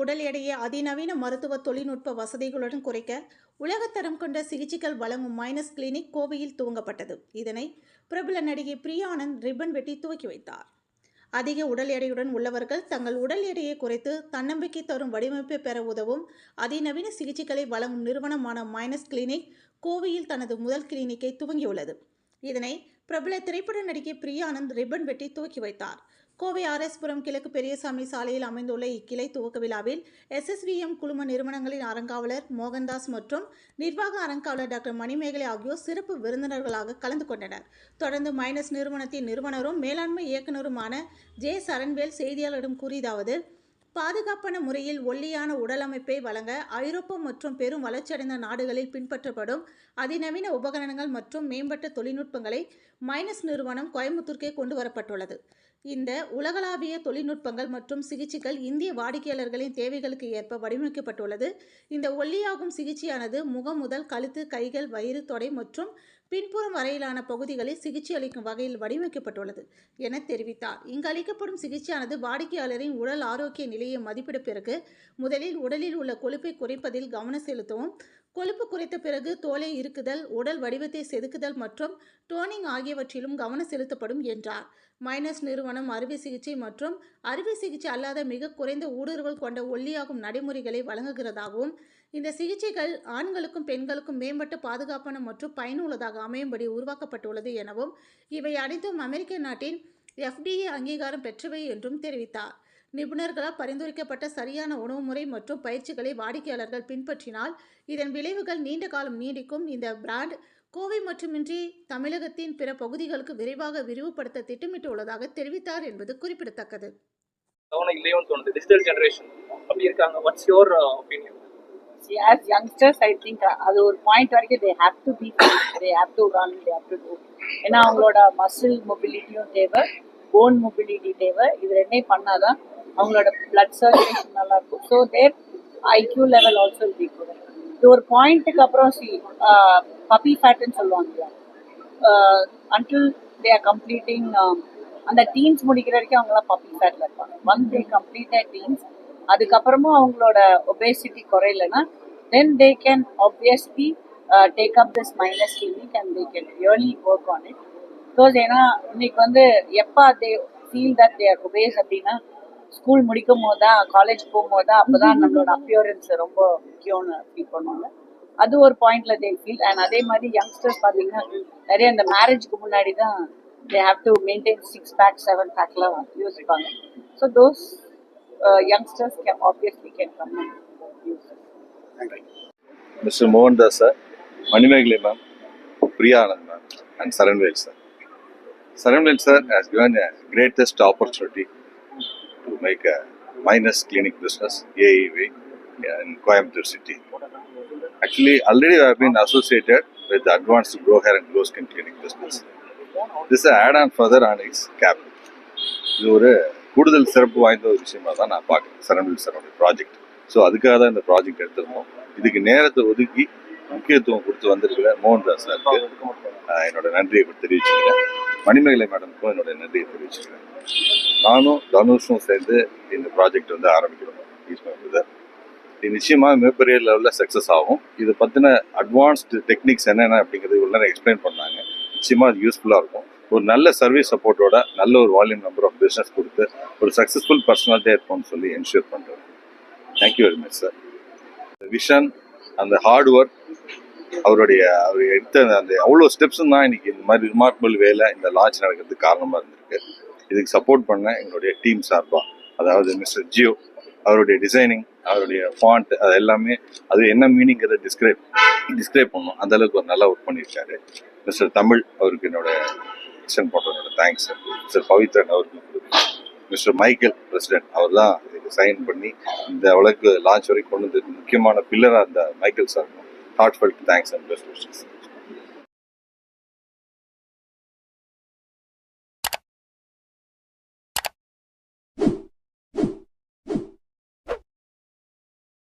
உடல் எடையை அதிநவீன மருத்துவ தொழில்நுட்ப வசதிகளுடன் குறைக்க உலகத்தரம் கொண்ட சிகிச்சைகள் வழங்கும் மைனஸ் கிளினிக் கோவையில் துவங்கப்பட்டது. இதனை பிரபல நடிகை பிரியா ஆனந்த் ரிப்பன் வெட்டி துவக்கி வைத்தார். அதிக உடல் எடையுடன் உள்ளவர்கள் தங்கள் உடல் எடையை குறைத்து தன்னம்பிக்கை தரும் வடிவமைப்பை பெற உதவும் அதிநவீன சிகிச்சைகளை வழங்கும் நிறுவனமான மைனஸ் கிளினிக் கோவையில் தனது முதல் கிளினிக்கை துவங்கியுள்ளது. இதனை பிரபல திரைப்பட நடிகை பிரியா ஆனந்த் ரிப்பன் வெட்டி துவக்கி வைத்தார். கோவை ஆர்எஸ்புரம் கிழக்கு பெரியசாமி சாலையில் அமைந்துள்ள இக்கிளை துவக்க விழாவில் SSVM குழும நிறுவனங்களின் அறங்காவலர் மோகன்தாஸ் மற்றும் நிர்வாக அறங்காவலர் டாக்டர் மணிமேகலை ஆகியோர் சிறப்பு விருந்தினர்களாக கலந்து கொண்டனர். தொடர்ந்து மைனஸ் நிறுவனத்தின் நிறுவனரும் மேலாண்மை இயக்குநருமான ஜே. சரண்வேல் செய்தியாளரிடம் கூறியதாவது: பாதுகாப்பான முறையில் ஒல்லியான உடல் அமைப்பை வழங்க ஐரோப்பா மற்றும் பெரும் வளர்ச்சியடைந்த நாடுகளில் பின்பற்றப்படும் அதிநவீன உபகரணங்கள் மற்றும் மேம்பட்ட தொழில்நுட்பங்களை மைனஸ் நிறுவனம் கோயம்புத்தூருக்கே கொண்டு வரப்பட்டுள்ளது. இந்த உலகளாவிய தொழில்நுட்பங்கள் மற்றும் சிகிச்சைகள் இந்திய வாடிக்கையாளர்களின் தேவைகளுக்கு ஏற்ப வடிவமைக்கப்பட்டுள்ளது. இந்த ஒல்லியாகும் சிகிச்சையானது முகம் முதல் கழுத்து, கைகள், வயிறு, தொடை மற்றும் பின்புறம் வரையிலான பகுதிகளில் சிகிச்சை அளிக்கும் வகையில் வடிவமைக்கப்பட்டுள்ளது என தெரிவித்தார். இங்கு அளிக்கப்படும் சிகிச்சையானது வாடிக்கையாளரின் உடல் ஆரோக்கிய நிலையை மதிப்பிட பிறகு முதலில் உடலில் உள்ள கொழுப்பை குறைப்பதில் கவனம் செலுத்தவும், கொழுப்பு குறைத்த பிறகு தோலை இறுக்குதல், உடல் வடிவத்தை செதுக்குதல் மற்றும் டோனிங் ஆகியவற்றிலும் கவனம் செலுத்தப்படும் என்றார். மைனஸ் நிறுவனம் அறுவை சிகிச்சை மற்றும் அறுவை சிகிச்சை அல்லாத மிக குறைந்த ஊடுருவல் கொண்ட ஒல்லியாகும் நடைமுறைகளை வழங்குகிறதாகவும், இந்த சிகிச்சைகள் ஆண்களுக்கும் பெண்களுக்கும் மேம்பட்ட பாதுகாப்பான மற்றும் பயனுள்ளதாக அமையும்படி உருவாக்கப்பட்டுள்ளது எனவும், இவை அனைத்தும் அமெரிக்க நாட்டின் FDA அங்கீகாரம் பெற்றவை என்றும் தெரிவித்தார். நிபுணர்களால் பரிந்துரைக்கப்பட்ட சரியான உணவு முறை மற்றும் பயிற்சிகளை வாடிக்கையாளர்கள் பின்பற்றினால் இதன் விளைவுகள் நீண்ட காலம் நீடிக்கும். இந்த பிராண்ட் கோவை மட்டுமின்றி தமிழகத்தின் பிற பகுதிகளுக்கு விரைவாக விரிவுபடுத்த திட்டமிட்டுள்ளதாக தெரிவித்தார் என்பது குறிப்பிடத்தக்கது. டிஜிட்டல் ஜெனரேஷன் அப்படி இருக்காங்க. What's your opinion? See, as youngsters, I think அது ஒரு பாயிண்ட் வரைக்கும் they have to be fit, they have to run, they have to do. ஏன்னா அவங்களோட மசில் மொபிலிட்டியும் தேவை, போன் மொபிலிட்டி தேவை. இது ரெண்டையும் பண்ணாதான் அவங்களோட பிளட் சர்க்குலேஷன் நல்லா இருக்கும். So their IQ level also will be good. இது ஒரு பாயிண்ட்டுக்கு அப்புறம் பப்பி ஃபேட்னு சொல்லுவாங்க. அன்டில் தே ஆர் கம்ப்ளீட்டிங் அந்த டீன்ஸ் முடிக்கிற வரைக்கும் அவங்களாம் பப்பி ஃபேட்ல இருப்பாங்க. Once they complete the teens, அதுக்கப்புறமும் அவங்களோட ஒபேசிட்டி குறையலன்னா then they can obviously take up this minus clinic and they can really work on it. Because ஏன்னா இன்னைக்கு எப்போ they feel that they are obese அப்படின்னா ஸ்கூல் முடிக்கும் போது தான், காலேஜ் போகும்போது தான், அப்போதான் நம்மளோட அப்பியரன்ஸ் ரொம்ப முக்கியம்னு ஃபீல் பண்ணுவாங்க. அது ஒரு பாயிண்ட்ல தே ஃபீல். அண்ட் அதே மாதிரி யங்ஸ்டர்ஸ் பார்த்தீங்கன்னா நிறைய இந்த மேரேஜ்க்கு முன்னாடி தான் they have to maintain 6 pack 7 packலாம் யோசிப்பாங்க. So those youngsters can obviously come and use it. Mr. Mohandas sir, Manimegalai ma'am, Priya Anand ma'am, and Saranvel sir. Saranvel sir has given a greatest opportunity to make a minus clinic business, AEV, in Coimbatore city. Actually, already I have been associated with the advanced grow hair and glow skin clinic business. This is an add-on further on its cap. இது ஒரு கூடுதல் சிறப்பு வாய்ந்த ஒரு விஷயமா தான் நான் பார்க்குறேன் சரண்வில் சாரோட ப்ராஜெக்ட். ஸோ அதுக்காக தான் இந்த ப்ராஜெக்ட் எடுத்திருந்தோம். இதுக்கு நேரத்தை ஒதுக்கி முக்கியத்துவம் கொடுத்து வந்திருக்கிற மோகன்தாஸ் சாருக்கு என்னோட நன்றியை தெரிவிச்சுக்கிறேன். மணிமேகலை மேடமுக்கும் என்னோட நன்றியை தெரிவிச்சுக்கிறேன். நானும் தனுஷும் சேர்ந்து இந்த ப்ராஜெக்ட் ஆரம்பிக்கிறோம். இது நிச்சயமாக மிகப்பெரிய லெவலில் சக்ஸஸ் ஆகும். இதை பற்றின அட்வான்ஸ்டு டெக்னிக்ஸ் என்னென்ன அப்படிங்கிறது உள்ள எக்ஸ்பிளைன் பண்ணாங்க. நிச்சயமாக அது யூஸ்ஃபுல்லாக இருக்கும். ஒரு நல்ல சர்வீஸ் சப்போர்ட்டோட நல்ல ஒரு வால்யூம் நம்பர் ஆஃப் பிஸ்னஸ் கொடுத்து ஒரு சக்ஸஸ்ஃபுல் பர்சனாலிட்டியாக இருப்போம்னு சொல்லி என்ஷூர் பண்ணுறேன். Thank you very much sir. Vision, அந்த ஹார்ட் ஒர்க், அவர் எடுத்த அந்த அவ்வளோ ஸ்டெப்ஸும் தான் இன்னைக்கு இந்த மாதிரி ரிமார்க்கபிள் வேலை இந்த லான்ச் நடக்கிறதுக்கு காரணமாக இருந்திருக்கு. இதுக்கு சப்போர்ட் பண்ண எங்களுடைய டீம் சார்பாக, அதாவது மிஸ்டர் ஜியோ, அவருடைய டிசைனிங், அவருடைய ஃபாண்ட், அது எல்லாமே அது என்ன மீனிங்கிறத டிஸ்கிரைப் பண்ணணும், அந்தளவுக்கு ஒரு நல்லா ஒர்க் பண்ணியிருக்காரு. மிஸ்டர் தமிழ் அவருக்கு என்னோட போட்டோட தேங்க்ஸ் சார். மிஸ்டர் பவித்ரன் அவருக்கு, மிஸ்டர் மைக்கேல் பிரசிடென்ட், அவர் தான் இதுக்கு சைன் பண்ணி இந்த அளவுக்கு லான்ச் வரைக்கும் கொண்டு வந்து முக்கியமான பில்லராக இருந்த Michael sir, heartfelt thanks and best wishes.